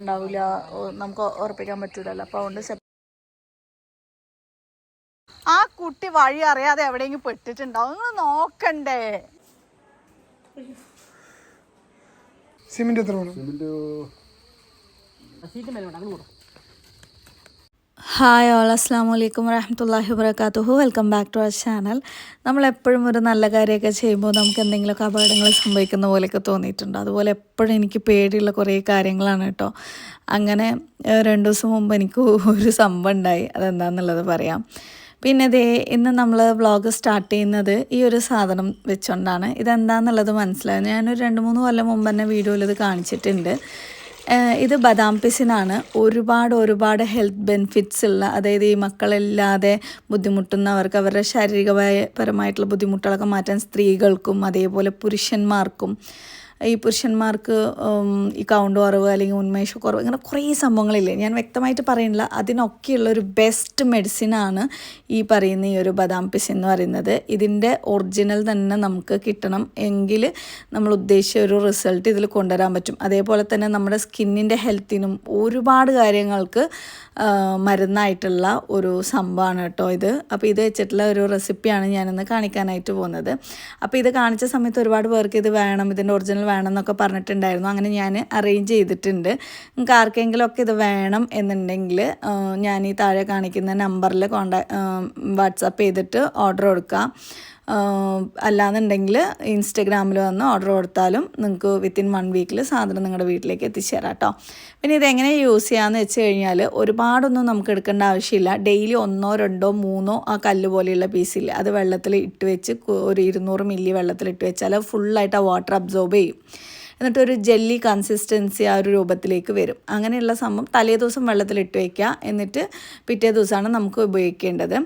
ഉണ്ടാവില്ല, നമുക്ക് ഉറപ്പിക്കാൻ പറ്റൂലല്ലോ. അപ്പോൾ അതുകൊണ്ട് ആ കുട്ടി വഴി അറിയാതെ എവിടെയെങ്കിലും പെട്ടിട്ടുണ്ടാവും. നിങ്ങൾ നോക്കണ്ടേ? സിമെന്റ് എത്ര വേണം? ഹായ് ഓൾ, അസ്സാം വലൈക്കും വറഹമത്തുള്ളാഹി വബറകാതുഹു. Welcome back to our channel. നമ്മളെപ്പോഴും ഒരു നല്ല കാര്യമൊക്കെ ചെയ്യുമ്പോൾ നമുക്ക് എന്തെങ്കിലുമൊക്കെ അപകടങ്ങൾ സംഭവിക്കുന്ന പോലെയൊക്കെ തോന്നിയിട്ടുണ്ട്. അതുപോലെ എപ്പോഴും എനിക്ക് പേടിയുള്ള കുറേ കാര്യങ്ങളാണ് കേട്ടോ. അങ്ങനെ 2 ദിവസം മുമ്പ് എനിക്ക് ഒരു സംഭവം ഉണ്ടായി. അതെന്താണെന്നുള്ളത് പറയാം. പിന്നെ ഇന്ന് നമ്മൾ വ്ളോഗ് സ്റ്റാർട്ട് ചെയ്യുന്നത് ഈ ഒരു സാധനം വെച്ചുകൊണ്ടാണ്. ഇതെന്താണെന്നുള്ളത് മനസ്സിലായി. ഞാനൊരു 2-3 കൊല്ലം മുമ്പ് തന്നെ വീഡിയോയിൽ ഇത് കാണിച്ചിട്ടുണ്ട്. ഇത് ബദാം പിസിനാണ്. ഒരുപാട് ഹെൽത്ത് ബെനിഫിറ്റ്സ് ഉള്ള, അതായത് ഈ മക്കളില്ലാതെ ബുദ്ധിമുട്ടുന്നവർക്ക് അവരുടെ ശാരീരികപരമായിട്ടുള്ള ബുദ്ധിമുട്ടുകളൊക്കെ മാറ്റാൻ സ്ത്രീകൾക്കും അതേപോലെ പുരുഷന്മാർക്കും. ഈ പുരുഷന്മാർക്ക് ഈ കൗണ്ട് കുറവ് അല്ലെങ്കിൽ ഉന്മേഷക്കുറവ്, ഇങ്ങനെ കുറേ സംഭവങ്ങളില്ലേ, ഞാൻ വ്യക്തമായിട്ട് പറയുന്നില്ല. അതിനൊക്കെയുള്ളൊരു ബെസ്റ്റ് മെഡിസിനാണ് ഈ പറയുന്ന ഈ ഒരു ബദാം പിസിൻ എന്ന് പറയുന്നത്. ഇതിൻ്റെ ഒറിജിനൽ തന്നെ നമുക്ക് കിട്ടണം എങ്കിൽ നമ്മൾ ഉദ്ദേശിച്ച ഒരു റിസൾട്ട് ഇതിൽ കൊണ്ടുവരാൻ പറ്റും. അതേപോലെ തന്നെ നമ്മുടെ സ്കിന്നിൻ്റെ ഹെൽത്തിനും ഒരുപാട് കാര്യങ്ങൾക്ക് മരുന്നായിട്ടുള്ള ഒരു സംഭവമാണ് കേട്ടോ ഇത്. അപ്പോൾ ഇത് വെച്ചിട്ടുള്ള ഒരു റെസിപ്പിയാണ് ഞാനിന്ന് കാണിക്കാനായിട്ട് പോകുന്നത്. അപ്പോൾ ഇത് കാണിച്ച സമയത്ത് ഒരുപാട് പേർക്ക് ഇത് വേണം, ഇതിൻ്റെ ഒറിജിനൽ വേണം എന്നൊക്കെ പറഞ്ഞിട്ടുണ്ടായിരുന്നു. അങ്ങനെ ഞാൻ അറേഞ്ച് ചെയ്തിട്ടുണ്ട്. നിങ്ങൾക്ക് ആർക്കെങ്കിലുമൊക്കെ ഇത് വേണം എന്നുണ്ടെങ്കിൽ ഞാൻ ഈ താഴെ കാണിക്കുന്ന നമ്പറിൽ വാട്സാപ്പ് ചെയ്തിട്ട് ഓർഡർ കൊടുക്കാം. അല്ലാന്നുണ്ടെങ്കിൽ ഇൻസ്റ്റഗ്രാമിൽ വന്ന് ഓർഡർ കൊടുത്താലും നിങ്ങൾക്ക് വിത്തിൻ 1 വീക്കിൽ സാധനം നിങ്ങളുടെ വീട്ടിലേക്ക് എത്തിച്ചേരാം കേട്ടോ. പിന്നെ ഇതെങ്ങനെ യൂസ് ചെയ്യാമെന്ന് വെച്ച് കഴിഞ്ഞാൽ ഒരുപാടൊന്നും നമുക്ക് എടുക്കേണ്ട ആവശ്യമില്ല. ഡെയിലി 1, 2, 3 ആ കല്ല് പോലെയുള്ള പീസില്ല, അത് വെള്ളത്തിൽ ഇട്ട് വെച്ച് ഒരു 200 മില്ലി വെള്ളത്തിലിട്ട് വെച്ചാൽ ഫുള്ളായിട്ട് ആ വാട്ടർ അബ്സോർബ് ചെയ്യും. എന്നിട്ടൊരു ജെല്ലി കൺസിസ്റ്റൻസി ആ ഒരു രൂപത്തിലേക്ക് വരും. അങ്ങനെയുള്ള സംഭവം തലേ ദിവസം വെള്ളത്തിലിട്ട് വയ്ക്കുക. എന്നിട്ട് പിറ്റേ ദിവസമാണ് നമുക്ക് ഉപയോഗിക്കേണ്ടത്.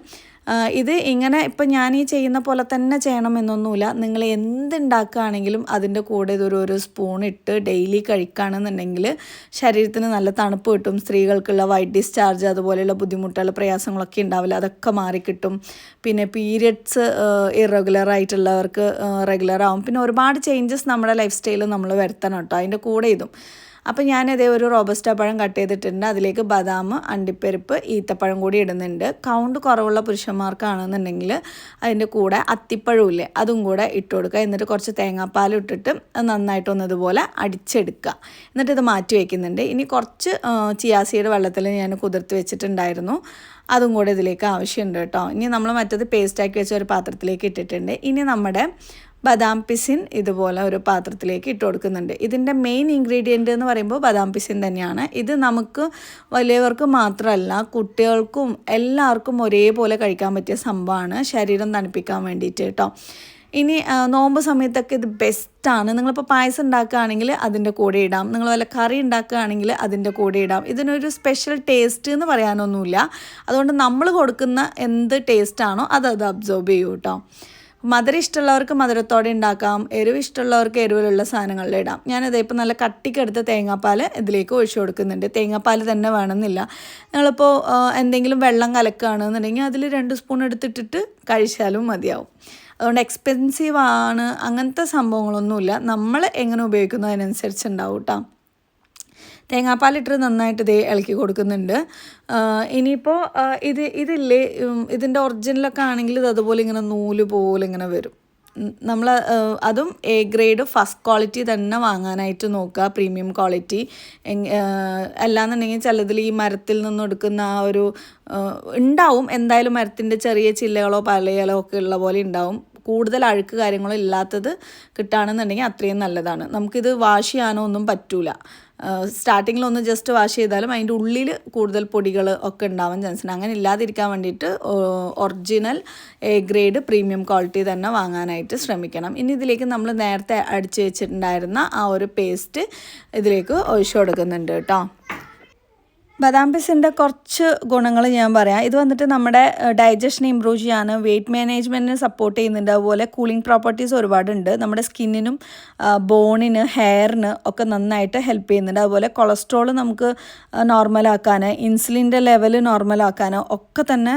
ഇത് ഇങ്ങനെ ഇപ്പം ഞാൻ ഈ ചെയ്യുന്ന പോലെ തന്നെ ചെയ്യണമെന്നൊന്നുമില്ല. നിങ്ങൾ എന്തുണ്ടാക്കുകയാണെങ്കിലും അതിൻ്റെ കൂടെ ഇതൊരു സ്പൂൺ ഇട്ട് ഡെയിലി കഴിക്കുകയാണെന്നുണ്ടെങ്കിൽ ശരീരത്തിന് നല്ല തണുപ്പ് കിട്ടും. സ്ത്രീകൾക്കുള്ള വൈറ്റ് ഡിസ്ചാർജ് അതുപോലെയുള്ള ബുദ്ധിമുട്ടുകൾ പ്രയാസങ്ങളൊക്കെ ഉണ്ടാവില്ല, അതൊക്കെ മാറിക്കിട്ടും. പിന്നെ പീരിയഡ്സ് ഇറഗുലർ ആയിട്ടുള്ളവർക്ക് റെഗുലർ ആവും. പിന്നെ ഒരുപാട് ചേഞ്ചസ് നമ്മുടെ ലൈഫ് സ്റ്റൈലിൽ നമ്മൾ വരുത്തണം കേട്ടോ അതിൻ്റെ കൂടെ ഇതും. അപ്പോൾ ഞാനിതേ ഒരു റോബസ്റ്റ പഴം കട്ട് ചെയ്തിട്ടുണ്ട്. അതിലേക്ക് ബദാം, അണ്ടിപ്പരിപ്പ്, ഈത്തപ്പഴം കൂടി ഇടുന്നുണ്ട്. കൗണ്ട് കുറവുള്ള പുരുഷന്മാർക്കാണെന്നുണ്ടെങ്കിൽ അതിൻ്റെ കൂടെ അത്തിപ്പഴമില്ലേ അതും കൂടെ ഇട്ട് കൊടുക്കുക. എന്നിട്ട് കുറച്ച് തേങ്ങാപ്പാൽ ഇട്ടിട്ട് നന്നായിട്ടൊന്ന് ഇതുപോലെ അടിച്ചെടുക്കുക. എന്നിട്ട് ഇത് മാറ്റി വയ്ക്കുന്നുണ്ട്. ഇനി കുറച്ച് ചിയാ സീഡ് വെള്ളത്തിൽ ഞാൻ കുതിർത്ത് വെച്ചിട്ടുണ്ടായിരുന്നു, അതും കൂടെ ഇതിലേക്ക് ആവശ്യമുണ്ട് കേട്ടോ. ഇനി നമ്മൾ മറ്റത് പേസ്റ്റാക്കി വെച്ച ഒരു പാത്രത്തിലേക്ക് ഇട്ടിട്ടുണ്ട്. ഇനി നമ്മുടെ ബദാം പിസിൻ ഇതുപോലെ ഒരു പാത്രത്തിലേക്ക് ഇട്ട് കൊടുക്കുന്നുണ്ട്. ഇതിൻ്റെ മെയിൻ ഇൻഗ്രീഡിയൻ്റ് എന്ന് പറയുമ്പോൾ ബദാം പിസിൻ തന്നെയാണ്. ഇത് നമുക്ക് വലിയവർക്ക് മാത്രമല്ല കുട്ടികൾക്കും എല്ലാവർക്കും ഒരേപോലെ കഴിക്കാൻ പറ്റിയ സംഭവമാണ്, ശരീരം തണുപ്പിക്കാൻ വേണ്ടിയിട്ട് കേട്ടോ. ഇനി നോമ്പ് സമയത്തൊക്കെ ഇത് ബെസ്റ്റാണ്. നിങ്ങളിപ്പോൾ പായസം ഉണ്ടാക്കുകയാണെങ്കിൽ അതിൻ്റെ കൂടെ ഇടാം, നിങ്ങൾ വല്ല കറി ഉണ്ടാക്കുകയാണെങ്കിൽ അതിൻ്റെ കൂടെ ഇടാം. ഇതിനൊരു സ്പെഷ്യൽ ടേസ്റ്റ് എന്ന് പറയാനൊന്നുമില്ല. അതുകൊണ്ട് നമ്മൾ കൊടുക്കുന്ന എന്ത് ടേസ്റ്റാണോ അത് അബ്സോർബ് ചെയ്യും കേട്ടോ. മധുരം ഇഷ്ടമുള്ളവർക്ക് മധുരത്തോടെ ഉണ്ടാക്കാം, എരിവ് ഇഷ്ടമുള്ളവർക്ക് എരിവിലുള്ള സാധനങ്ങളിൽ ഇടാം. ഞാനത് ഇപ്പോൾ നല്ല കട്ടിക്കെടുത്ത തേങ്ങാപ്പാൽ ഇതിലേക്ക് ഒഴിച്ചു കൊടുക്കുന്നുണ്ട്. തേങ്ങാപ്പാൽ തന്നെ വേണമെന്നില്ല. നിങ്ങളിപ്പോൾ എന്തെങ്കിലും വെള്ളം കലക്കുകയാണെന്നുണ്ടെങ്കിൽ അതിൽ 2 സ്പൂൺ എടുത്തിട്ടിട്ട് കഴിച്ചാലും മതിയാവും. അതുകൊണ്ട് എക്സ്പെൻസീവ് ആണ് അങ്ങനത്തെ സംഭവങ്ങളൊന്നുമില്ല. നമ്മൾ എങ്ങനെ ഉപയോഗിക്കുന്നു അതിനനുസരിച്ച് ഉണ്ടാവും കേട്ടോ. തേങ്ങാപ്പാലിട്ട് നന്നായിട്ട് ഇളക്കി കൊടുക്കുന്നുണ്ട്. ഇനിയിപ്പോൾ ഇതില്ലേ ഇതിൻ്റെ ഒറിജിനലൊക്കെ ആണെങ്കിൽ ഇത് അതുപോലെ ഇങ്ങനെ നൂല് പോലെ ഇങ്ങനെ വരും. നമ്മൾ അതും എ ഗ്രേഡ് ഫസ്റ്റ് ക്വാളിറ്റി തന്നെ വാങ്ങാനായിട്ട് നോക്കുക, പ്രീമിയം ക്വാളിറ്റി. അല്ലാന്നുണ്ടെങ്കിൽ ചിലതിൽ ഈ മരത്തിൽ നിന്ന് എടുക്കുന്ന ആ ഒരു ഉണ്ടാവും, എന്തായാലും മരത്തിൻ്റെ ചെറിയ ചില്ലകളോ പലയിലോ ഒക്കെ ഉള്ള പോലെ ഉണ്ടാവും. കൂടുതൽ അഴുക്ക് കാര്യങ്ങളോ ഇല്ലാത്തത് കിട്ടുകയാണെന്നുണ്ടെങ്കിൽ അത്രയും നല്ലതാണ്. നമുക്കിത് വാഷ് ചെയ്യാനോ ഒന്നും പറ്റൂല. സ്റ്റാർട്ടിങ്ങിലൊന്ന് ജസ്റ്റ് വാഷ് ചെയ്താലും അതിൻ്റെ ഉള്ളിൽ കൂടുതൽ പൊടികൾ ഒക്കെ ഉണ്ടാവാൻ ചാൻസ് ഉണ്ട്. അങ്ങനെ ഇല്ലാതിരിക്കാൻ വേണ്ടിയിട്ട് original A grade premium quality തന്നെ വാങ്ങാനായിട്ട് ശ്രമിക്കണം. ഇനി ഇതിലേക്ക് നമ്മൾ നേരത്തെ അടിച്ച് വെച്ചിട്ടുണ്ടായിരുന്ന ആ ഒരു പേസ്റ്റ് ഇതിലേക്ക് ഒഴിച്ചു കൊടുക്കുന്നുണ്ട് കേട്ടോ. ബദാം പിസിൻ്റെ കുറച്ച് ഗുണങ്ങൾ ഞാൻ പറയാം. ഇത് വന്നിട്ട് നമ്മുടെ ഡൈജഷൻ ഇമ്പ്രൂവ് ചെയ്യാൻ, വെയിറ്റ് മാനേജ്മെൻറ്റിന് സപ്പോർട്ട് ചെയ്യുന്നുണ്ട്. അതുപോലെ കൂളിംഗ് പ്രോപ്പർട്ടീസ് ഒരുപാടുണ്ട്. നമ്മുടെ സ്കിന്നിനും ബോണിന് ഹെയറിന് ഒക്കെ നന്നായിട്ട് ഹെൽപ്പ് ചെയ്യുന്നുണ്ട്. അതുപോലെ കൊളസ്ട്രോൾ നമുക്ക് നോർമലാക്കാൻ, ഇൻസുലിൻ്റെ ലെവൽ നോർമലാക്കാൻ ഒക്കെ തന്നെ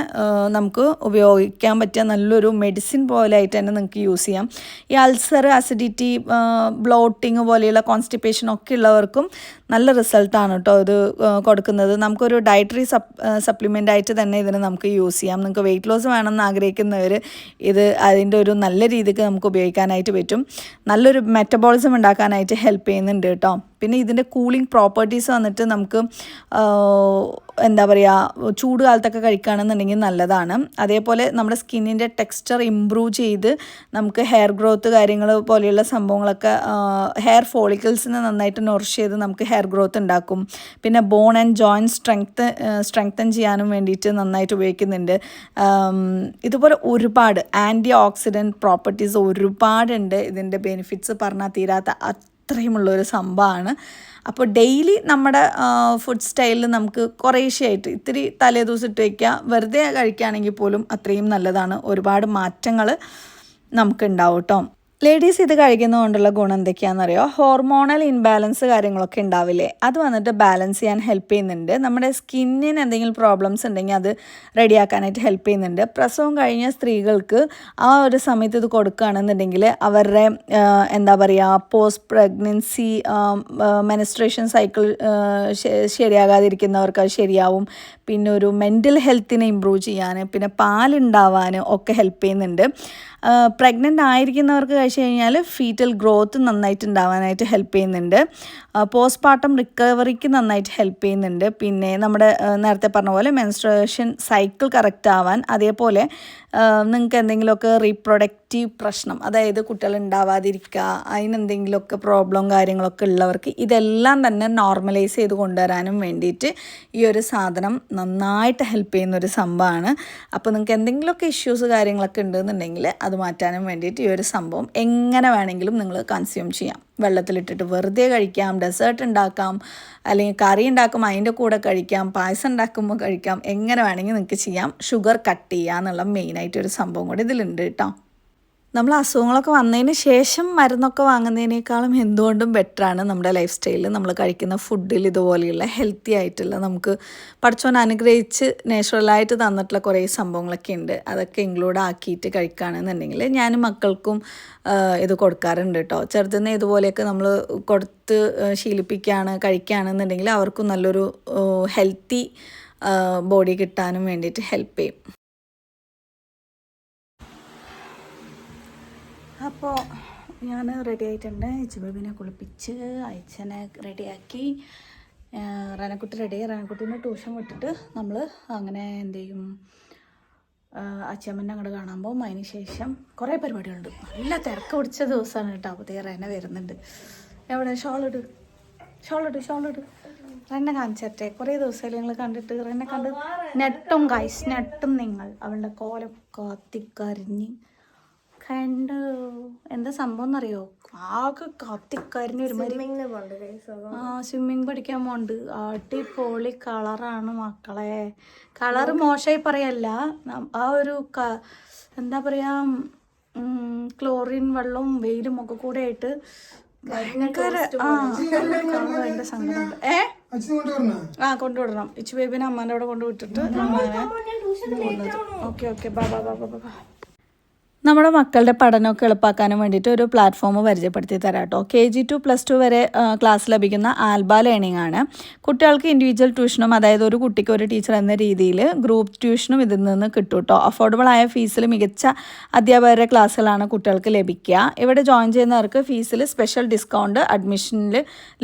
നമുക്ക് ഉപയോഗിക്കാൻ പറ്റിയ നല്ലൊരു മെഡിസിൻ പോലെ ആയിട്ട് തന്നെ നിങ്ങൾക്ക് യൂസ് ചെയ്യാം. ഈ അൾസർ, അസിഡിറ്റി, ബ്ലോട്ടിങ് പോലെയുള്ള കോൺസ്റ്റിപ്പേഷൻ ഒക്കെ ഉള്ളവർക്കും നല്ല റിസൾട്ടാണ് കേട്ടോ ഇത് കൊടുക്കുന്നത്. നമുക്കൊരു ഡയറ്ററി സപ്ലിമെൻ്റ് ആയിട്ട് തന്നെ ഇതിന് നമുക്ക് യൂസ് ചെയ്യാം. നിങ്ങൾക്ക് വെയിറ്റ് ലോസ് വേണമെന്ന് ആഗ്രഹിക്കുന്നവർ ഇത് അതിൻ്റെ ഒരു നല്ല രീതിക്ക് നമുക്ക് ഉപയോഗിക്കാനായിട്ട് പറ്റും. നല്ലൊരു മെറ്റബോളിസം ഉണ്ടാക്കാനായിട്ട് ഹെൽപ്പ് ചെയ്യുന്നുണ്ട് കേട്ടോ. പിന്നെ ഇതിൻ്റെ കൂളിംഗ് പ്രോപ്പർട്ടീസ് വന്നിട്ട് നമുക്ക് എന്താ പറയുക, ചൂട് കാലത്തൊക്കെ കഴിക്കുകയാണെന്നുണ്ടെങ്കിൽ നല്ലതാണ്. അതേപോലെ നമ്മുടെ സ്കിന്നിൻ്റെ ടെക്സ്ചർ ഇമ്പ്രൂവ് ചെയ്ത് നമുക്ക് ഹെയർ ഗ്രോത്ത് കാര്യങ്ങൾ പോലെയുള്ള സംഭവങ്ങളൊക്കെ, ഹെയർ ഫോളിക്കിൾസിനെ നന്നായിട്ട് നൊറിഷ് ചെയ്ത് നമുക്ക് ഹെയർ ഗ്രോത്ത് ഉണ്ടാക്കും. പിന്നെ ബോൺ ആൻഡ് ജോയിൻറ്റ് സ്ട്രെങ്തൻ ചെയ്യാനും വേണ്ടിയിട്ട് നന്നായിട്ട് ഉപയോഗിക്കുന്നുണ്ട്. ഇതുപോലെ ഒരുപാട് ആൻറ്റി ഓക്സിഡൻറ്റ് പ്രോപ്പർട്ടീസ് ഒരുപാടുണ്ട്. ഇതിൻ്റെ ബെനിഫിറ്റ്സ് പറഞ്ഞാൽ തീരാത്ത അത്രയുമുള്ളൊരു സംഭവമാണ്. അപ്പോൾ ഡെയിലി നമ്മുടെ ഫുഡ് സ്റ്റൈലിൽ നമുക്ക് കുറേശ്ശെയായിട്ട് ഇത്തിരി തലേദിവസം ഇട്ട് വയ്ക്കുക, വെറുതെ കഴിക്കുകയാണെങ്കിൽ പോലും അത്രയും നല്ലതാണ്. ഒരുപാട് മാറ്റങ്ങൾ നമുക്കുണ്ടാവും കേട്ടോ. ലേഡീസ് ഇത് കഴിക്കുന്നതുകൊണ്ടുള്ള ഗുണം എന്തൊക്കെയാണെന്നറിയോ? ഹോർമോണൽ ഇൻബാലൻസ് കാര്യങ്ങളൊക്കെ ഉണ്ടാവില്ലേ, അത് വന്നിട്ട് ബാലൻസ് ചെയ്യാൻ ഹെൽപ്പ് ചെയ്യുന്നുണ്ട്. നമ്മുടെ സ്കിന്നിന് എന്തെങ്കിലും പ്രോബ്ലംസ് ഉണ്ടെങ്കിൽ അത് റെഡിയാക്കാനായിട്ട് ഹെൽപ്പ് ചെയ്യുന്നുണ്ട്. പ്രസവം കഴിഞ്ഞ സ്ത്രീകൾക്ക് ആ ഒരു സമയത്ത് ഇത് കൊടുക്കുകയാണെന്നുണ്ടെങ്കിൽ അവരുടെ എന്താ പറയുക, പോസ്റ്റ് പ്രഗ്നൻസി മെൻസ്ട്രേഷൻ സൈക്കിൾ ശരിയാകാതിരിക്കുന്നവർക്ക് അത് ശരിയാവും. പിന്നെ ഒരു മെൻ്റൽ ഹെൽത്തിനെ ഇമ്പ്രൂവ് ചെയ്യാൻ, പിന്നെ പാലുണ്ടാവാൻ ഒക്കെ ഹെൽപ്പ് ചെയ്യുന്നുണ്ട്. പ്രഗ്നൻ്റ് ആയിരിക്കുന്നവർക്ക് കഴിച്ചു കഴിഞ്ഞാൽ ഫീറ്റൽ ഗ്രോത്ത് നന്നായിട്ട് ഉണ്ടാവാനായിട്ട് ഹെൽപ്പ് ചെയ്യുന്നുണ്ട്. പോസ്റ്റ്പാർട്ടം റിക്കവറിക്ക് നന്നായിട്ട് ഹെൽപ്പ് ചെയ്യുന്നുണ്ട്. പിന്നെ നമ്മുടെ നേരത്തെ പറഞ്ഞ പോലെ മെൻസ്ട്രേഷൻ സൈക്കിൾ കറക്റ്റ് ആവാൻ, അതേപോലെ നിങ്ങൾക്ക് എന്തെങ്കിലുമൊക്കെ റീപ്രൊഡക്റ്റീവ് പ്രശ്നം, അതായത് കുട്ടികൾ ഉണ്ടാവാതിരിക്കുക, അതിനെന്തെങ്കിലുമൊക്കെ പ്രോബ്ലം കാര്യങ്ങളൊക്കെ ഉള്ളവർക്ക് ഇതെല്ലാം തന്നെ നോർമലൈസ് ചെയ്ത് കൊണ്ടുവരാനും വേണ്ടിയിട്ട് ഈ ഒരു സാധനം നന്നായിട്ട് ഹെൽപ്പ് ചെയ്യുന്നൊരു സംഭവമാണ്. അപ്പോൾ നിങ്ങൾക്ക് എന്തെങ്കിലുമൊക്കെ ഇഷ്യൂസ് കാര്യങ്ങളൊക്കെ ഉണ്ടെന്നുണ്ടെങ്കിൽ അത് മാറ്റാനും വേണ്ടിയിട്ട് ഈ ഒരു സംഭവം എങ്ങനെ വേണമെങ്കിലും നിങ്ങൾ കൺസ്യൂം ചെയ്യാം. വെള്ളത്തിലിട്ടിട്ട് വെറുതെ കഴിക്കാം, ഡെസേർട്ട് ഉണ്ടാക്കാം, അല്ലെങ്കിൽ കറി ഉണ്ടാക്കും അതിൻ്റെ കൂടെ കഴിക്കാം, പായസം ഉണ്ടാക്കുമ്പോൾ കഴിക്കാം, എങ്ങനെ വേണമെങ്കിൽ നിങ്ങൾക്ക് ചെയ്യാം. ഷുഗർ കട്ട് ചെയ്യുക എന്നുള്ള മെയിനായിട്ടൊരു സംഭവം കൂടി ഇതിലുണ്ട് കേട്ടോ. നമ്മൾ അസുഖങ്ങളൊക്കെ വന്നതിന് ശേഷം മരുന്നൊക്കെ വാങ്ങുന്നതിനേക്കാളും എന്തുകൊണ്ടും ബെറ്ററാണ് നമ്മുടെ ലൈഫ് സ്റ്റൈലിൽ നമ്മൾ കഴിക്കുന്ന ഫുഡിൽ ഇതുപോലെയുള്ള ഹെൽത്തി ആയിട്ടുള്ള, നമുക്ക് പഠിച്ചോൻ അനുഗ്രഹിച്ച് നാച്ചുറലായിട്ട് തന്നിട്ടുള്ള കുറേ സംഭവങ്ങളൊക്കെ ഉണ്ട്. അതൊക്കെ ഇൻക്ലൂഡ് ആക്കിയിട്ട് കഴിക്കുകയാണെന്നുണ്ടെങ്കിൽ ഞാൻ മക്കൾക്കും ഇത് കൊടുക്കാറുണ്ട് കേട്ടോ. ചെറുതിന് ഇതുപോലെയൊക്കെ നമ്മൾ കൊടുത്ത് കഴിക്കുകയാണെന്നുണ്ടെങ്കിൽ അവർക്കും നല്ലൊരു ഹെൽത്തി ബോഡി കിട്ടാനും വേണ്ടിയിട്ട് ഹെൽപ്പ് ചെയ്യും. അപ്പോൾ ഞാൻ റെഡി ആയിട്ടുണ്ട്. ഇച്ചുബേബിനെ കുളിപ്പിച്ച് അയച്ചനെ റെഡിയാക്കി, റനക്കുട്ടി റെഡിയായി. റനക്കുട്ടീനെ ട്യൂഷൻ വിട്ടിട്ട് നമ്മൾ അങ്ങനെ എന്ത് ചെയ്യും, അച്ഛമ്മനെ അങ്ങോട്ട് കാണാൻ പോകും. അതിന് ശേഷം കുറേ പരിപാടികളുണ്ട്. നല്ല തിരക്ക് പിടിച്ച ദിവസമാണ് കേട്ടോ. അപ്പോൾ റെന വരുന്നുണ്ട്. എവിടെ ഷോളിട് റെന്നെ കാണിച്ചേ. കുറേ ദിവസമല്ലേ ഞങ്ങൾ കണ്ടിട്ട്. റെന്നെ കണ്ട് നെട്ടും ഗൈസ്, നെട്ടും നിങ്ങൾ. അവളുടെ കോലം കത്തിക്കരിഞ്ഞ് കണ്ടു. എന്താ സംഭവം എന്നറിയോ? ആകെ കത്തിക്കരിഞ്ഞ് ഒരുമാതിരി. സ്വിമ്മിങ് പഠിക്കാൻ പോണ്ട്. അടിപൊളി കളറാണ് മക്കളെ. കളറ് മോശമായി പറയല്ല, ആ ഒരു എന്താ പറയാ, ക്ലോറിൻ വെള്ളവും വെയിലും ഒക്കെ കൂടെ ആയിട്ട് ഭയങ്കര അതിന്റെ സങ്കടമുണ്ട്. കൊണ്ടുവിടണം. ഇച്ചു ബേബിനെ അമ്മാൻ്റെ അവിടെ കൊണ്ടുവിട്ടിട്ട് അമ്മാനെ പോകുന്നത്. ഓക്കെ ബാ. നമ്മുടെ മക്കളുടെ പഠനമൊക്കെ എളുപ്പമാക്കാനും വേണ്ടിയിട്ട് ഒരു പ്ലാറ്റ്ഫോം പരിചയപ്പെടുത്തി തരാം കേട്ടോ. KG to +2 വരെ ക്ലാസ് ലഭിക്കുന്ന ആൽബ ലേണിംഗ് ആണ്. കുട്ടികൾക്ക് ഇൻഡിവിജ്വൽ ട്യൂഷനും, അതായത് ഒരു കുട്ടിക്ക് ഒരു ടീച്ചർ എന്ന രീതിയിൽ ഗ്രൂപ്പ് ട്യൂഷനും ഇതിൽ നിന്ന് കിട്ടും കേട്ടോ. അഫോർഡബിൾ ആയ ഫീസിൽ മികച്ച അധ്യാപകരുടെ ക്ലാസ്സുകളാണ് കുട്ടികൾക്ക് ലഭിക്കുക. ഇവിടെ ജോയിൻ ചെയ്യുന്നവർക്ക് ഫീസിൽ സ്പെഷ്യൽ ഡിസ്കൗണ്ട് അഡ്മിഷനിൽ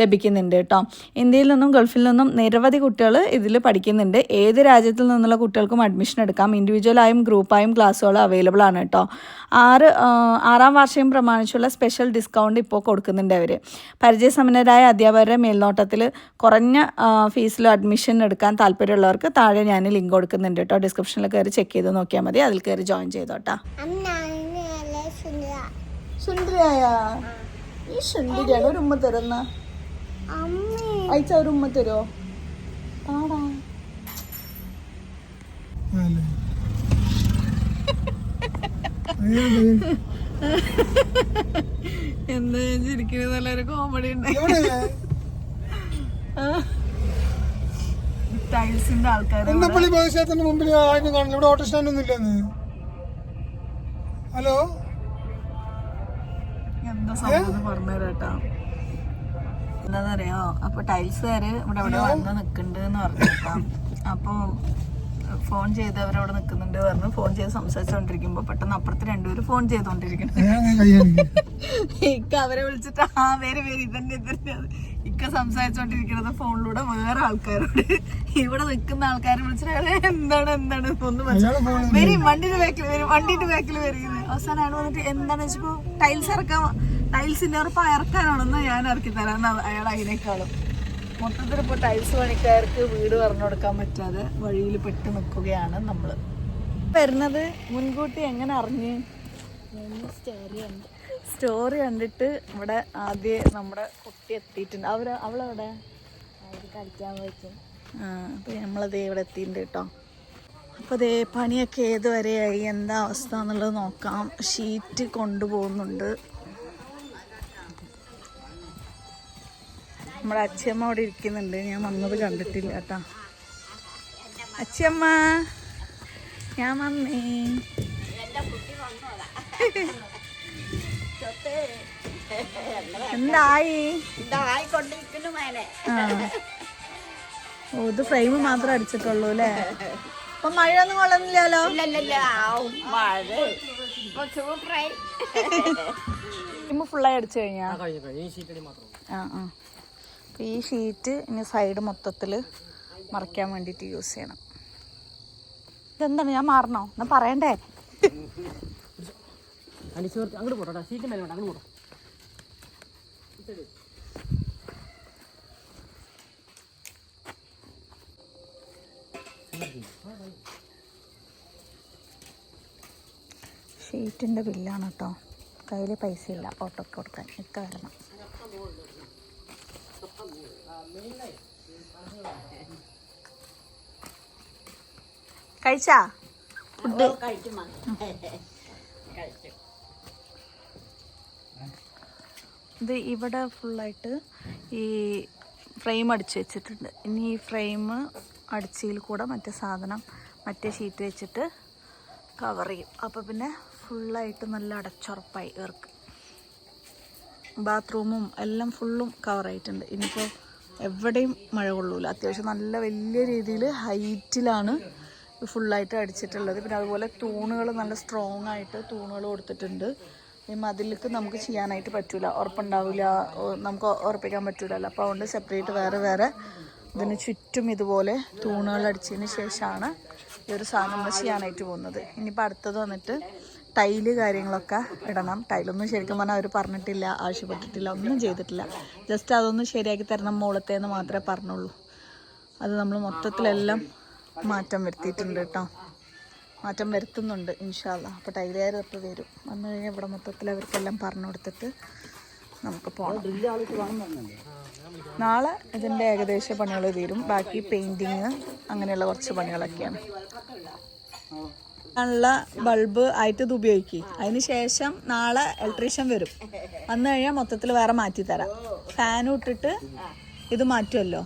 ലഭിക്കുന്നുണ്ട് കേട്ടോ. ഇന്ത്യയിൽ നിന്നും ഗൾഫിൽ നിന്നും നിരവധി കുട്ടികൾ ഇതിൽ പഠിക്കുന്നുണ്ട്. ഏത് രാജ്യത്തിൽ നിന്നുള്ള കുട്ടികൾക്കും അഡ്മിഷൻ എടുക്കാം. ഇൻഡിവിജ്വലായും ഗ്രൂപ്പായും ക്ലാസ്സുകൾ അവൈലബിൾ ആണ് കേട്ടോ. 6ാം വാർഷികം പ്രമാണിച്ചുള്ള സ്പെഷ്യൽ ഡിസ്കൗണ്ട് ഇപ്പോൾ കൊടുക്കുന്നുണ്ട് അവർ. പരിചയസമ്പന്നരായ അധ്യാപകരുടെ മേൽനോട്ടത്തിൽ കുറഞ്ഞ ഫീസിൽ അഡ്മിഷൻ എടുക്കാൻ താല്പര്യമുള്ളവർക്ക് താഴെ ഞാൻ ലിങ്ക് കൊടുക്കുന്നുണ്ട് കേട്ടോ. ഡിസ്ക്രിപ്ഷനിൽ കയറി ചെക്ക് ചെയ്ത് നോക്കിയാൽ മതി. അതിൽ കയറി ജോയിൻ ചെയ്തോട്ടാ. സുന്ദരിയായ ഈ സുന്ദരിയാണ്. ഒരു ഉമ്മ തരുന്ന അയച്ച ഒരു ഉമ്മ തരുമോ? അല്ലേ എന്താ ചിരിക്കുന്നത്? നല്ലൊരു കോമഡി ഉണ്ട്. ടൈൽസിന്റെ ആൾക്കാർ കുന്നപ്പള്ളി ക്ഷേത്രത്തിന് മുമ്പിൽ ആരും കാണില്ല. ഇവിടെ ഓട്ടോ സ്റ്റാൻഡ് ഒന്നും ഇല്ലെന്ന്. ഹലോ, എന്താ സംഭവം പറഞ്ഞുതരാട്ടാ. എന്താന്നറിയോ, അപ്പൊ ടൈൽസുകാര് ഇവിടെ ഇവിടെ വന്ന് നിക്കണ്ട് എന്ന് പറഞ്ഞിട്ടാ. അപ്പൊ ഫോൺ ചെയ്ത് അവരവിടെ നിൽക്കുന്നുണ്ട് പറഞ്ഞു. ഫോൺ ചെയ്ത് സംസാരിച്ചോണ്ടിരിക്കുമ്പോ പെട്ടെന്ന് അപ്പുറത്ത് രണ്ടുപേരും ഫോൺ ചെയ്തോണ്ടിരിക്കണം. ഇക്ക അവരെ വിളിച്ചിട്ട് വേറെ ഇതന്നെ ഇക്ക സംസാരിച്ചോണ്ടിരിക്കുന്നത് ഫോണിലൂടെ വേറെ ആൾക്കാരോട്. ഇവിടെ നിൽക്കുന്ന ആൾക്കാരെ വിളിച്ചിട്ട് എന്താണ് ഒന്ന് മനസ്സിലാവും. വരും വണ്ടിന്റെ ബാക്കിൽ വരുന്നത്. അവസാനം അയാൾ വന്നിട്ട് എന്താണെന്ന് വെച്ചപ്പോ ടൈൽസ് ടൈൽസിന്റെ ഉറപ്പ് ഇറക്കാനാണെന്ന് ഞാൻ ഇറക്കി തരാന്ന് അയാൾ അതിനേക്കാളും. മൊത്തത്തിൽ ഇപ്പോൾ ടൈൽസ് പണിക്കാർക്ക് വീട് പറഞ്ഞു കൊടുക്കാൻ പറ്റാതെ വഴിയിൽ പെട്ട് നിൽക്കുകയാണ് നമ്മൾ. വരുന്നത് മുൻകൂട്ടി എങ്ങനെ അറിഞ്ഞ്? സ്റ്റോറി കണ്ടിട്ട് ഇവിടെ ആദ്യം നമ്മുടെ കുട്ടി എത്തിയിട്ടുണ്ട്. അവളെവിടെ കളിക്കാൻ പോയിട്ട്. അപ്പോൾ നമ്മളതേ ഇവിടെ എത്തിയിട്ടുണ്ട് കേട്ടോ. അപ്പോൾ അതേ പണിയൊക്കെ ഏതുവരെയായി, എന്താ അവസ്ഥ എന്നുള്ളത് നോക്കാം. ഷീറ്റ് കൊണ്ടുപോകുന്നുണ്ട്. നമ്മുടെ അച്ഛമ്മ അവിടെ ഇരിക്കുന്നുണ്ട്. ഞാൻ വന്നത് കണ്ടിട്ടില്ല കേട്ടോ. അച്ഛമ്മ, ഞാൻ വന്നേ. എന്തായി? ഓ, ഇത് ഫ്രെയിം മാത്രം അടിച്ചിട്ടുള്ളൂ അല്ലേ? അപ്പൊ മഴയൊന്നും കൊള്ളുന്നില്ലല്ലോ. ഫുള്ളായി അടിച്ചു കഴിഞ്ഞാ? ഈ ഷീറ്റ് ഇനി സൈഡ് മൊത്തത്തിൽ മറയ്ക്കാൻ വേണ്ടിയിട്ട് യൂസ് ചെയ്യണം. ഇതെന്താണ്, ഞാൻ മാറണോ എന്നാ പറയണ്ടേ? ഷീറ്റിൻ്റെ ബില്ലാണ് കേട്ടോ. കയ്യിൽ പൈസ ഇല്ല ഓട്ടോക്ക് കൊടുക്കാൻ. ഇക്ക വരണം. കഴിച്ചാ ഫുഡ്? ഇത് ഇവിടെ ഫുള്ളായിട്ട് ഈ ഫ്രെയിം അടിച്ചു വെച്ചിട്ടുണ്ട്. ഇനി ഈ ഫ്രെയിം അടിച്ചതിൽ കൂടെ മറ്റേ സാധനം മറ്റേ ഷീറ്റ് വെച്ചിട്ട് കവർ ചെയ്യും. അപ്പോൾ പിന്നെ ഫുള്ളായിട്ട് നല്ല അടച്ചുറപ്പായി ഇവർക്ക്. ബാത്റൂമും എല്ലാം ഫുള്ളും കവറായിട്ടുണ്ട്. ഇനിയിപ്പോൾ എവിടെയും മഴ കൊള്ളൂല. അത്യാവശ്യം നല്ല വലിയ രീതിയിൽ ഹൈറ്റിലാണ് ഫുള്ളായിട്ട് അടിച്ചിട്ടുള്ളത്. പിന്നെ അതുപോലെ തൂണുകൾ നല്ല സ്ട്രോങ് ആയിട്ട് തൂണുകൾ കൊടുത്തിട്ടുണ്ട്. ഈ മതിലേക്ക് നമുക്ക് ചെയ്യാനായിട്ട് പറ്റൂല, ഉറപ്പുണ്ടാവില്ല, നമുക്ക് ഉറപ്പിക്കാൻ പറ്റൂലല്ലോ. അപ്പോൾ അതുകൊണ്ട് സെപ്പറേറ്റ് വേറെ ഇതിന് ചുറ്റും ഇതുപോലെ തൂണുകൾ അടിച്ചതിന് ശേഷമാണ് ഈ ഒരു സാധനം നമ്മൾ ചെയ്യാനായിട്ട് പോകുന്നത്. ഇനിയിപ്പോൾ അടുത്തത് വന്നിട്ട് ടൈല് കാര്യങ്ങളൊക്കെ ഇടണം. ടൈലൊന്നും ശരിക്കും പറഞ്ഞാൽ അവർ പറഞ്ഞിട്ടില്ല, ആവശ്യപ്പെട്ടിട്ടില്ല, ഒന്നും ചെയ്തിട്ടില്ല. ജസ്റ്റ് അതൊന്നും ശരിയാക്കി തരണം മുകളത്തേന്ന് മാത്രമേ പറഞ്ഞുള്ളൂ. അത് നമ്മൾ മൊത്തത്തിലെല്ലാം മാറ്റം വരുത്തിയിട്ടുണ്ട് കേട്ടോ. മാറ്റം വരുത്തുന്നുണ്ട് ഇൻഷാ അല്ലാഹ്. അപ്പോൾ ടൈലുകാർ ഇപ്പോൾ വരും. വന്നു കഴിഞ്ഞാൽ ഇവിടെ മൊത്തത്തിൽ അവർക്കെല്ലാം പറഞ്ഞു കൊടുത്തിട്ട് നമുക്ക് പോകണം. നാളെ ഇതിൻ്റെ ഏകദേശ പണികൾ തീരും. ബാക്കി പെയിൻറ്റിങ് അങ്ങനെയുള്ള കുറച്ച് പണികളൊക്കെയാണ്. ഉള്ള ബൾബ് ആയിട്ട് ഇത് ഉപയോഗിക്കും. അതിന് ശേഷം നാളെ ഇലക്ട്രീഷ്യൻ വരും. വന്നു കഴിഞ്ഞാൽ മൊത്തത്തിൽ വേറെ മാറ്റി തരാം. ഫാനും ഇട്ടിട്ട് ഇത് മാറ്റുമല്ലോ.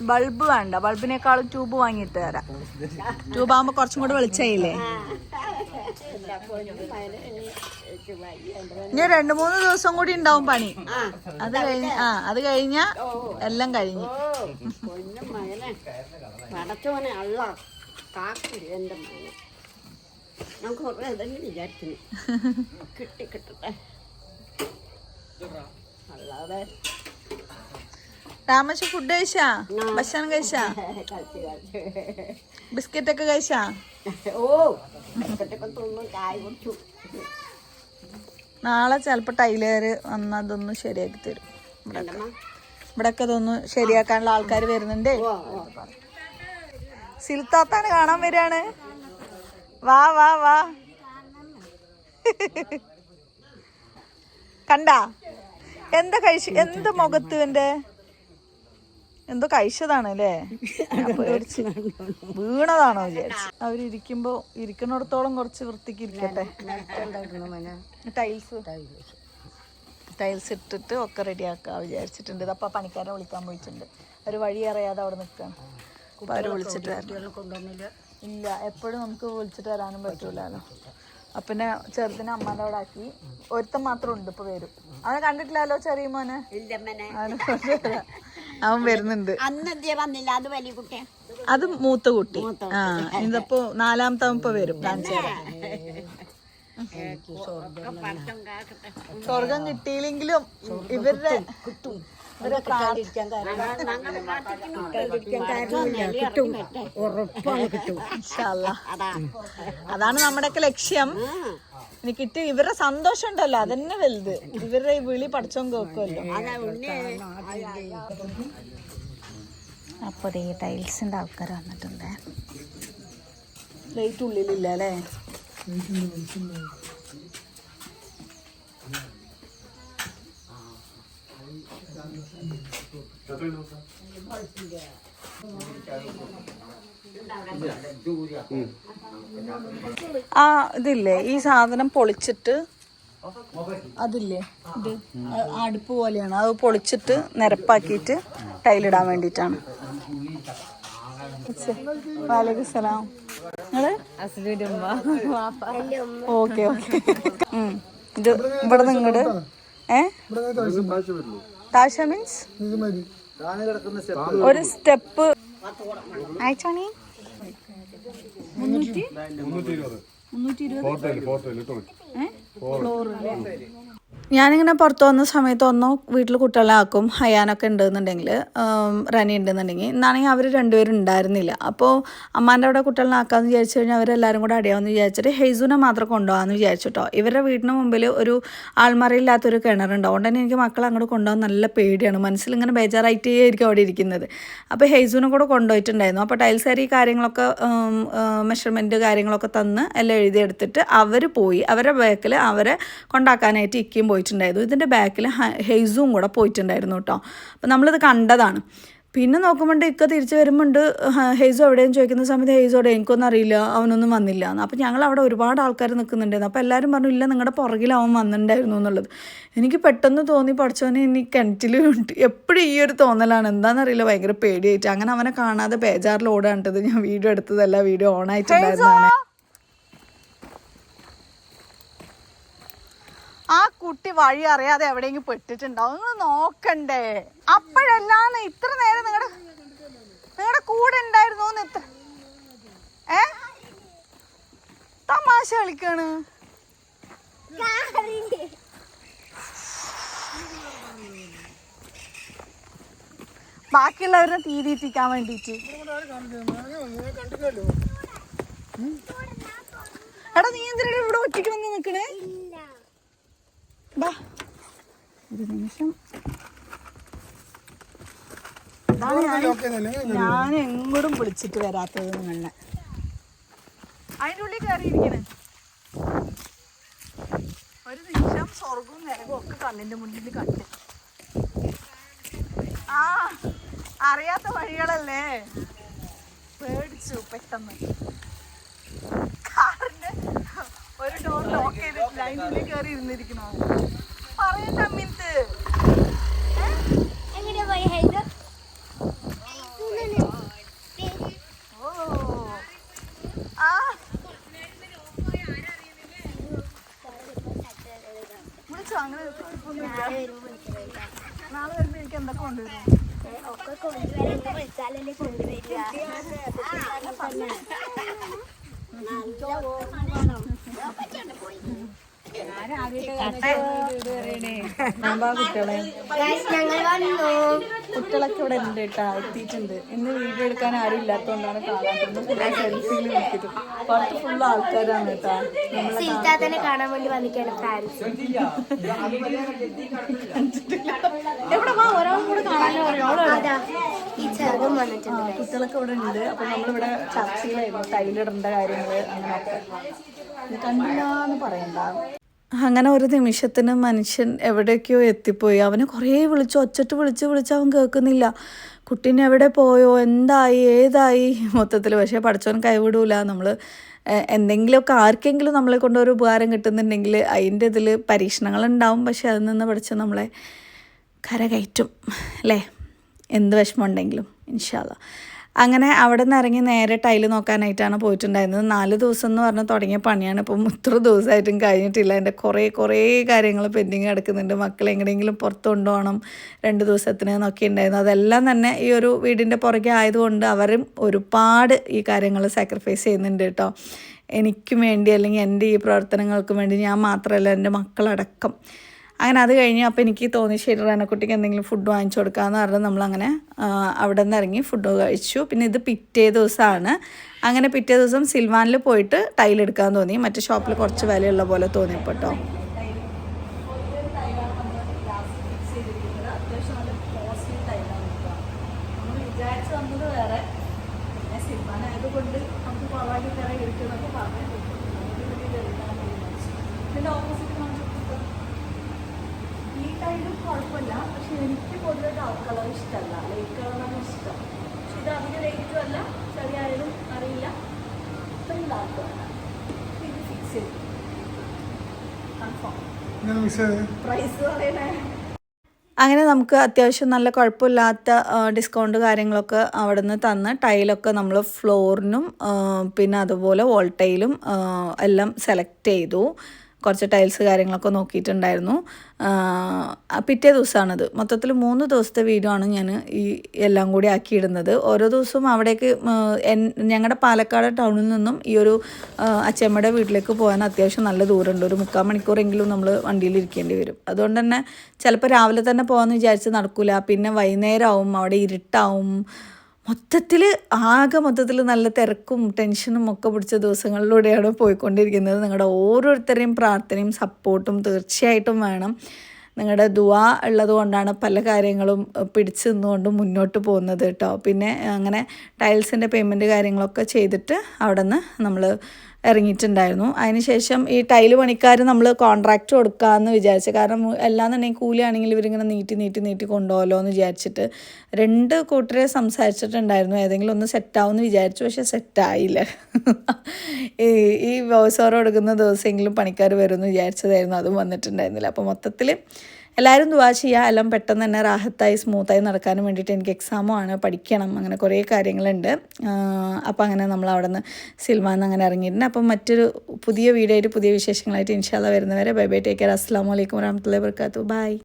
ബൾബ് വേണ്ട, ബൾബിനേക്കാളും ട്യൂബ് വാങ്ങിയിട്ട് തരാം. ട്യൂബ് ആകുമ്പോൾ കുറച്ചും കൂടെ വെളിച്ചായില്ലേ. ഇനി 2-3 ദിവസം കൂടി ഉണ്ടാവും പണി. അത് കഴിഞ്ഞാ എല്ലാം കഴിഞ്ഞു. രാമച്ച ഫുഡ് കഴിച്ചാ? ഭക്ഷണം കഴിച്ചാ? ബിസ്ക്കറ്റ് ഒക്കെ കഴിച്ചാ? നാളെ ചിലപ്പോ ടൈലർ വന്ന് അതൊന്ന് ശരിയാക്കി തരും. ഇവിടൊക്കെ ഇതൊന്ന് ശരിയാക്കാനുള്ള ആൾക്കാർ വരുന്നുണ്ട്. സിൽത്താത്താണ് കാണാൻ വരികയാണ്. വാ വാ വാ. കണ്ടാ എന്താ കഴിച്ചു? എന്ത് മുഖത്ത് എന്റെ എന്തോ കഴിച്ചതാണ് അല്ലേ? പേടിച്ച് വീണതാണോ വിചാരിച്ചു. അവരിയ്ക്കുമ്പോ ഇരിക്കുന്നിടത്തോളം കുറച്ച് വൃത്തിക്ക് ഇരിക്കട്ടെ. ടൈൽസ് ഇട്ടിട്ട് ഒക്കെ റെഡിയാക്കാം വിചാരിച്ചിട്ടുണ്ട്. ഇതപ്പോൾ പണിക്കാരെ വിളിക്കാൻ പോയിട്ടുണ്ട്. ഒരു വഴി അറിയാതെ അവിടെ നിൽക്കുകയാണ്. അപ്പോൾ അവർ വിളിച്ചിട്ട് ഇല്ല, എപ്പോഴും നമുക്ക് വിളിച്ചിട്ട് വരാനും പറ്റൂലല്ലോ. അപ്പം പിന്നെ ചെറുതിനെ അമ്മാൻ്റെ അവിടെ ആക്കി. ഒരുത്തം മാത്രം ഉണ്ട്, ഇപ്പോൾ വരും. അവനെ കണ്ടിട്ടില്ലല്ലോ ചെറിയ മോനെ. അവൻ വരുന്നുണ്ട്. അത് മൂത്ത കുട്ടി. ആ, ഇതിപ്പോ നാലാമത്തെ ഇപ്പൊ വരും. സ്വർഗം കിട്ടിയില്ലെങ്കിലും ഇവരുടെ അതാണ് നമ്മുടെയൊക്കെ ലക്ഷ്യം. ഇനി കിട്ടി ഇവരുടെ സന്തോഷം ഉണ്ടല്ലോ, അതന്നെ വലുത്. ഇവരുടെ ഈ വിളി പഠിച്ചോൻ കേൾക്കുമല്ലോ. അപ്പോൾ ഈ ടൈൽസിന്റെ ആൾക്കാർ വന്നിട്ടുണ്ട്. ലൈറ്റ് ഉള്ളിലില്ല അല്ലേ? ആ ഇതില്ലേ, ഈ സാധനം പൊളിച്ചിട്ട് അതില്ലേ, ഇത് അടുപ്പ് പോലെയാണ്. അത് പൊളിച്ചിട്ട് നിരപ്പാക്കിയിട്ട് ടൈലിടാൻ വേണ്ടിയിട്ടാണ്. വാലേക്കും സലാം. Okay okay. ഇത് ഇവിടെ നിങ്ങട് താഴ്ച മീൻസ് ഒരു സ്റ്റെപ്പ് അയച്ചാണി 320. ഞാനിങ്ങനെ പുറത്ത് വന്ന സമയത്ത് ഒന്നോ വീട്ടിൽ കുട്ടികളെ ആക്കും. ഹയാനൊക്കെ ഉണ്ടെന്നുണ്ടെങ്കിൽ, റനി ഉണ്ടെന്നുണ്ടെങ്കിൽ. ഇന്നാണെങ്കിൽ അവർ രണ്ടുപേരും ഉണ്ടായിരുന്നില്ല. അപ്പോൾ അമ്മാൻ്റെ അവിടെ കുട്ടികളെ ആക്കാമെന്ന് വിചാരിച്ചു കഴിഞ്ഞാൽ അവരെല്ലാവരും കൂടെ അടയാമെന്ന് വിചാരിച്ചിട്ട് ഹെയ്സുനെ മാത്രം കൊണ്ടുപോകാമെന്ന് വിചാരിച്ചിട്ടോ. ഇവരുടെ വീടിന് മുമ്പിൽ ഒരു ആൾമറയില്ലാത്തൊരു കിണറുണ്ട്. അതുകൊണ്ട് തന്നെ എനിക്ക് മക്കളെ അങ്ങോട്ട് കൊണ്ടുപോകാൻ നല്ല പേടിയാണ്. മനസ്സിലിങ്ങനെ ബേജാറായിട്ടേ ആയിരിക്കും അവിടെ ഇരിക്കുന്നത്. അപ്പോൾ ഹെയ്സുനെ കൂടെ കൊണ്ടുപോയിട്ടുണ്ടായിരുന്നു. അപ്പോൾ ടൈൽസ് ഈ കാര്യങ്ങളൊക്കെ മെഷർമെൻറ്റ് കാര്യങ്ങളൊക്കെ തന്ന് എല്ലാം എഴുതിയെടുത്തിട്ട് അവർ പോയി. അവരുടെ ബാക്കിൽ അവരെ കൊണ്ടാക്കാനായിട്ട് ഇക്കും പോയിട്ടുണ്ടായിരുന്നു. ഇതിൻ്റെ ബാക്കിൽ ഹെയ്സും കൂടെ പോയിട്ടുണ്ടായിരുന്നു കേട്ടോ. അപ്പം നമ്മളിത് കണ്ടതാണ്. പിന്നെ നോക്കുമ്പോൾ ഇക്ക തിരിച്ച് വരുമ്പോണ്ട് ഹെയ്സു എവിടെയെന്ന് ചോദിക്കുന്ന സമയത്ത് ഹെയ്സോടെ എനിക്കൊന്നും അറിയില്ല, അവനൊന്നും വന്നില്ല എന്ന്. അപ്പം ഞങ്ങൾ അവിടെ ഒരുപാട് ആൾക്കാർ നിൽക്കുന്നുണ്ടായിരുന്നു. അപ്പോൾ എല്ലാവരും പറഞ്ഞു ഇല്ല നിങ്ങളുടെ പുറകിൽ അവൻ വന്നിട്ടുണ്ടായിരുന്നു എന്നുള്ളത്. എനിക്ക് പെട്ടെന്ന് തോന്നി പഠിച്ചവനെ ഇനി കിണറ്റിൽ എപ്പോഴും ഈ ഒരു തോന്നലാണ്. എന്താണെന്നറിയില്ല, ഭയങ്കര പേടിയായിട്ട്. അങ്ങനെ അവനെ കാണാതെ ബേജാറിൽ ഓടാണ്ടത്. ഞാൻ വീഡിയോ എടുത്തതല്ല, വീഡിയോ ഓൺ ആയിട്ടുണ്ടായിരുന്നതാണ്. ആ കുട്ടി വഴി അറിയാതെ എവിടെയെങ്കിലും പെട്ടിട്ടുണ്ടാവും. നിങ്ങൾ നോക്കണ്ടേ? അപ്പോഴല്ലാന്ന് ഇത്ര നേരം നിങ്ങളുടെ കൂടെ ഉണ്ടായിരുന്നു. തമാശ കളിക്കാണ്. ബാക്കിയുള്ളവരെ തീറ്റിക്കാൻ വേണ്ടിട്ട്. എടാ നീ എന്തിനാ ഇവിടെ ഒറ്റയ്ക്ക് വന്ന് നിക്കണേ? ഒരു നിമിഷം. ഞാൻ എങ്ങോട്ടും വിളിച്ചിട്ട് വരാത്തത് നിങ്ങളെ. അതിൻ്റെ ഉള്ളിൽ കയറിയിരിക്കണേ. ഒരു നിമിഷം സ്വർഗവും നരകവും ഒക്കെ കണ്ണിന്റെ മുന്നിൽ കണ്ട്. ആ അറിയാത്ത വഴികളല്ലേ, പേടിച്ചു പെട്ടെന്ന്. കാറിന്റെ ഒരു ഡോർ ലോക്ക് ചെയ്തിട്ടില്ല, അതിൻ്റെ ഉള്ളിൽ കയറി ഇരുന്നിരിക്കണോ? പറയണ്ട അമ്മിത്ത്. വിളിച്ചോ? അങ്ങനെ നാളെ വരുമ്പോ എനിക്ക് എന്തൊക്കെ കൊണ്ടുവരും? കുട്ടികളൊക്കെ ഇവിടെ ഉണ്ട് കേട്ടാ, എത്തിയിട്ടുണ്ട്. ഇന്ന് വീഡിയോ എടുക്കാൻ ആരും ഇല്ലാത്തതുകൊണ്ടാണ് കാണാത്തത്. സെൽഫിയിൽ നോക്കിയത് പുറത്ത് ഫുള്ള് ആൾക്കാരാണ് കേട്ടാ. കാണാൻ വേണ്ടി വന്നിക്കാണ്. എവിടെ വാ, ഒരാളും കൂടെ കാണാനോ വന്നിട്ടുണ്ട്. കുട്ടികളൊക്കെ ഇവിടെ ഉണ്ട്. അപ്പൊ നമ്മളിവിടെ ചർച്ചയിലായിരുന്നു ടൈലിടേണ്ട കാര്യങ്ങള് അങ്ങനെയൊക്കെ. കണ്ടില്ല എന്ന് പറയണ്ട. അങ്ങനെ ഒരു നിമിഷത്തിന് മനുഷ്യൻ എവിടേക്കോ എത്തിപ്പോയി. അവനെ കുറേ ഒച്ചട്ട് വിളിച്ച് അവൻ കേൾക്കുന്നില്ല. കുട്ടീനെ എവിടെ പോയോ, എന്തായി, ഏതായി മൊത്തത്തിൽ. പക്ഷേ പടച്ചോൻ കൈവിടൂല. നമ്മൾ എന്തെങ്കിലുമൊക്കെ ആർക്കെങ്കിലും നമ്മളെ കൊണ്ട് ഒരു ഉപകാരം കിട്ടുന്നുണ്ടെങ്കിൽ അതിൻ്റെ ഇതിൽ പരീക്ഷണങ്ങളുണ്ടാവും. പക്ഷെ അതിൽ നിന്ന് പഠിച്ച് നമ്മളെ കരകയറ്റും അല്ലേ, എന്ത് വിഷമം ഉണ്ടെങ്കിലും ഇൻഷാ അല്ലാ. അങ്ങനെ അവിടെ നിന്ന് ഇറങ്ങി നേരെ ടൈല് നോക്കാനായിട്ടാണ് പോയിട്ടുണ്ടായിരുന്നത്. 4 ദിവസം എന്ന് പറഞ്ഞ് തുടങ്ങിയ പണിയാണ്. ഇപ്പം ഇത്ര ദിവസമായിട്ടും കഴിഞ്ഞിട്ടില്ല. എൻ്റെ കുറേ കാര്യങ്ങൾ പെൻഡിങ് കിടക്കുന്നുണ്ട്. മക്കളെ എങ്ങനെയെങ്കിലും പുറത്ത് കൊണ്ടുപോകണം 2 ദിവസത്തിന് എന്നൊക്കെ ഉണ്ടായിരുന്നു. അതെല്ലാം തന്നെ ഈ ഒരു വീടിൻ്റെ പുറകെ ആയതുകൊണ്ട് അവരും ഒരുപാട് ഈ കാര്യങ്ങൾ സാക്രിഫൈസ് ചെയ്യുന്നുണ്ട് കേട്ടോ, എനിക്കും വേണ്ടി, അല്ലെങ്കിൽ എൻ്റെ ഈ പ്രവർത്തനങ്ങൾക്കും വേണ്ടി. ഞാൻ മാത്രമല്ല, എൻ്റെ മക്കളടക്കം. അങ്ങനെ അത് കഴിഞ്ഞ് അപ്പോൾ എനിക്ക് തോന്നി ശരി റനക്കുട്ടിക്ക് എന്തെങ്കിലും ഫുഡ് വാങ്ങിച്ചു കൊടുക്കാമെന്ന് പറഞ്ഞ് നമ്മളങ്ങനെ അവിടെ നിന്ന് ഇറങ്ങി ഫുഡ് കഴിച്ചു. പിന്നെ ഇത് പിറ്റേ ദിവസമാണ്. അങ്ങനെ പിറ്റേ ദിവസം സിൽവാനിൽ പോയിട്ട് ടൈലെടുക്കാൻ തോന്നി. മറ്റേ ഷോപ്പിൽ കുറച്ച് വിലയുള്ള പോലെ തോന്നിയപ്പോൾ കേട്ടോ. കുഴപ്പമില്ല, പക്ഷെ എനിക്ക് പൊതുവെ ഡാർക്ക് കളർ ഇഷ്ടമല്ല, ലൈറ്റ് കളറാണ് ഇഷ്ടം. പക്ഷെ ഇത് അധികം ലൈറ്റും അല്ല, ചെറിയായാലും അറിയില്ല. ഇപ്പം ഡാർക്ക് വേണം. ഇത് ഫിക്സ് ചെയ്തു, കൺഫേം. പ്രൈസ് പറയണേ. അങ്ങനെ നമുക്ക് അത്യാവശ്യം നല്ല കുഴപ്പമില്ലാത്ത ഡിസ്കൗണ്ട് കാര്യങ്ങളൊക്കെ അവിടെ നിന്ന് തന്ന് ടൈലൊക്കെ നമ്മൾ ഫ്ലോറിനും പിന്നെ അതുപോലെ വോൾ ടൈലും എല്ലാം സെലക്ട് ചെയ്തു. കുറച്ച് ടൈൽസ് കാര്യങ്ങളൊക്കെ നോക്കിയിട്ടുണ്ടായിരുന്നു. പിറ്റേ ദിവസമാണത്. മൊത്തത്തിൽ 3 ദിവസത്തെ വീഡിയോ ആണ് ഞാൻ ഈ എല്ലാം കൂടി ആക്കിയിടുന്നത്. ഓരോ ദിവസവും അവിടേക്ക് ഞങ്ങളുടെ പാലക്കാട് ടൗണിൽ നിന്നും ഈ ഒരു അച്ഛമ്മയുടെ വീട്ടിലേക്ക് പോകാൻ അത്യാവശ്യം നല്ല ദൂരമുണ്ട്. ഒരു 3/4 മണിക്കൂറെങ്കിലും നമ്മൾ വണ്ടിയിൽ ഇരിക്കേണ്ടി വരും. അതുകൊണ്ട് തന്നെ ചിലപ്പോൾ രാവിലെ തന്നെ പോകാമെന്ന് വിചാരിച്ച് നടക്കില്ല. പിന്നെ വൈകുന്നേരമാവും, അവിടെ ഇരുട്ടാവും. മൊത്തത്തിൽ നല്ല തിരക്കും ടെൻഷനും ഒക്കെ പിടിച്ച ദിവസങ്ങളിലൂടെയാണ് പോയിക്കൊണ്ടിരിക്കുന്നത്. നിങ്ങളുടെ ഓരോരുത്തരെയും പ്രാർത്ഥനയും സപ്പോർട്ടും തീർച്ചയായിട്ടും വേണം. നിങ്ങളുടെ ദുആ ഉള്ളത് കൊണ്ടാണ് പല കാര്യങ്ങളും പിടിച്ച് നിന്നുകൊണ്ട് മുന്നോട്ട് പോകുന്നത് കേട്ടോ. പിന്നെ അങ്ങനെ ടൈൽസിൻ്റെ പേയ്മെൻറ്റ് കാര്യങ്ങളൊക്കെ ചെയ്തിട്ട് അവിടെ നിന്ന് നമ്മൾ ഇറങ്ങിയിട്ടുണ്ടായിരുന്നു. അതിനുശേഷം ഈ ടൈല് പണിക്കാർ നമ്മൾ കോൺട്രാക്റ്റ് കൊടുക്കാമെന്ന് വിചാരിച്ചു. കാരണം എല്ലാന്നുണ്ടെങ്കിൽ കൂലിയാണെങ്കിൽ ഇവരിങ്ങനെ നീട്ടി കൊണ്ടുപോകല്ലോ എന്ന് വിചാരിച്ചിട്ട് 2 കൂട്ടരെ സംസാരിച്ചിട്ടുണ്ടായിരുന്നു. ഏതെങ്കിലും ഒന്ന് സെറ്റാവുമെന്ന് വിചാരിച്ചു, പക്ഷെ സെറ്റായില്ല. ഈ വോയിസ് ഓവർ കൊടുക്കുന്ന ദിവസമെങ്കിലും പണിക്കാർ വരുമെന്ന് വിചാരിച്ചതായിരുന്നു, അതും വന്നിട്ടുണ്ടായിരുന്നില്ല. അപ്പോൾ മൊത്തത്തിൽ എല്ലാവരും ദുആ ചെയ്യുക, എല്ലാം പെട്ടെന്ന് തന്നെ റാഹത്തായി സ്മൂത്തായി നടക്കാനും വേണ്ടിയിട്ട്. എനിക്ക് എക്സാമും ആണ്, പഠിക്കണം, അങ്ങനെ കുറേ കാര്യങ്ങളുണ്ട്. അപ്പോൾ അങ്ങനെ നമ്മൾ അവിടെ നിന്ന് സിൽമാന്ന് അങ്ങനെ ഇറങ്ങിയിട്ടുണ്ട്. അപ്പം മറ്റൊരു പുതിയ വീഡിയോ ആയിട്ട് പുതിയ വിശേഷങ്ങളായിട്ട് ഇൻഷാ അല്ലാഹ് വരുന്നവരെ ബൈ ബൈ, ടേക്ക് കെയർ, അസ്സലാമു അലൈക്കും വറഹ്മത്തുള്ളാഹി വബറകാതുഹു, ബൈ.